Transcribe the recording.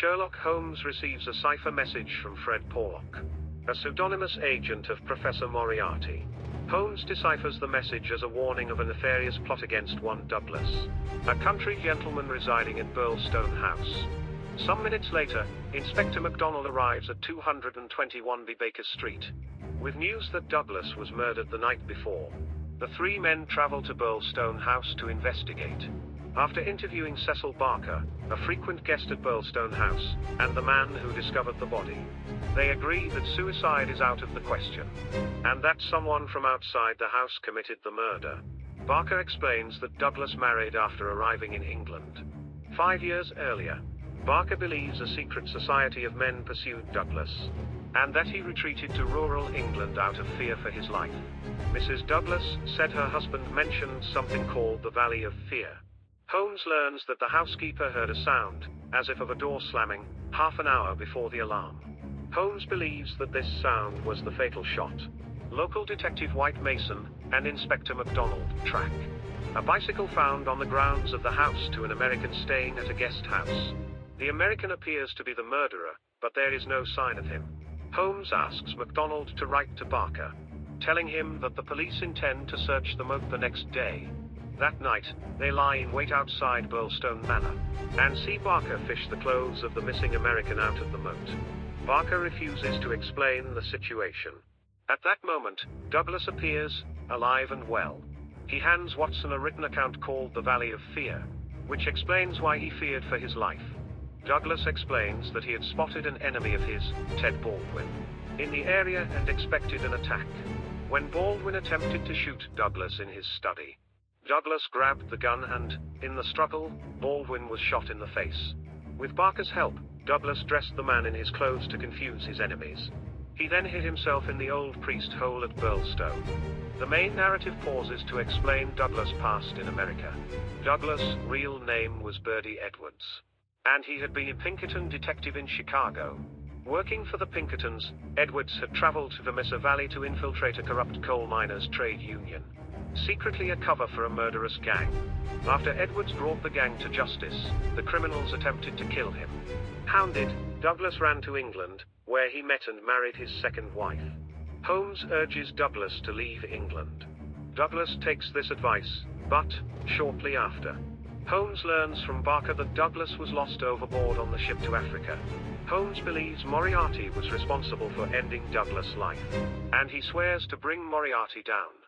Sherlock Holmes receives a cipher message from Fred Porlock, a pseudonymous agent of Professor Moriarty. Holmes deciphers the message as a warning of a nefarious plot against one Douglas, a country gentleman residing at Birlstone House. Some minutes later, Inspector MacDonald arrives at 221B Baker Street, with news that Douglas was murdered the night before. The three men travel to Birlstone House to investigate. After interviewing Cecil Barker, a frequent guest at Birlstone House, and the man who discovered the body, they agree that suicide is out of the question, and that someone from outside the house committed the murder. Barker explains that Douglas married after arriving in England 5 years earlier. Barker believes a secret society of men pursued Douglas, and that he retreated to rural England out of fear for his life. Mrs. Douglas said her husband mentioned something called the Valley of Fear. Holmes learns that the housekeeper heard a sound, as if of a door slamming, half an hour before the alarm. Holmes believes that this sound was the fatal shot. Local detective White Mason and Inspector MacDonald track a bicycle found on the grounds of the house to an American staying at a guest house. The American appears to be the murderer, but there is no sign of him. Holmes asks MacDonald to write to Barker, telling him that the police intend to search the moat the next day. That night, they lie in wait outside Birlstone Manor, and see Barker fish the clothes of the missing American out of the moat. Barker refuses to explain the situation. At that moment, Douglas appears, alive and well. He hands Watson a written account called The Valley of Fear, which explains why he feared for his life. Douglas explains that he had spotted an enemy of his, Ted Baldwin, in the area and expected an attack. When Baldwin attempted to shoot Douglas in his study, Douglas grabbed the gun and, in the struggle, Baldwin was shot in the face. With Barker's help, Douglas dressed the man in his clothes to confuse his enemies. He then hid himself in the old priest hole at Birlstone. The main narrative pauses to explain Douglas' past in America. Douglas' real name was Birdie Edwards, and he had been a Pinkerton detective in Chicago. Working for the Pinkertons, Edwards had traveled to the Mesa Valley to infiltrate a corrupt coal miners' trade union, secretly a cover for a murderous gang. After Edwards brought the gang to justice, the criminals attempted to kill him. Hounded, Douglas ran to England, where he met and married his second wife. Holmes urges Douglas to leave England. Douglas takes this advice, but, shortly after, Holmes learns from Barker that Douglas was lost overboard on the ship to Africa. Holmes believes Moriarty was responsible for ending Douglas' life, and he swears to bring Moriarty down.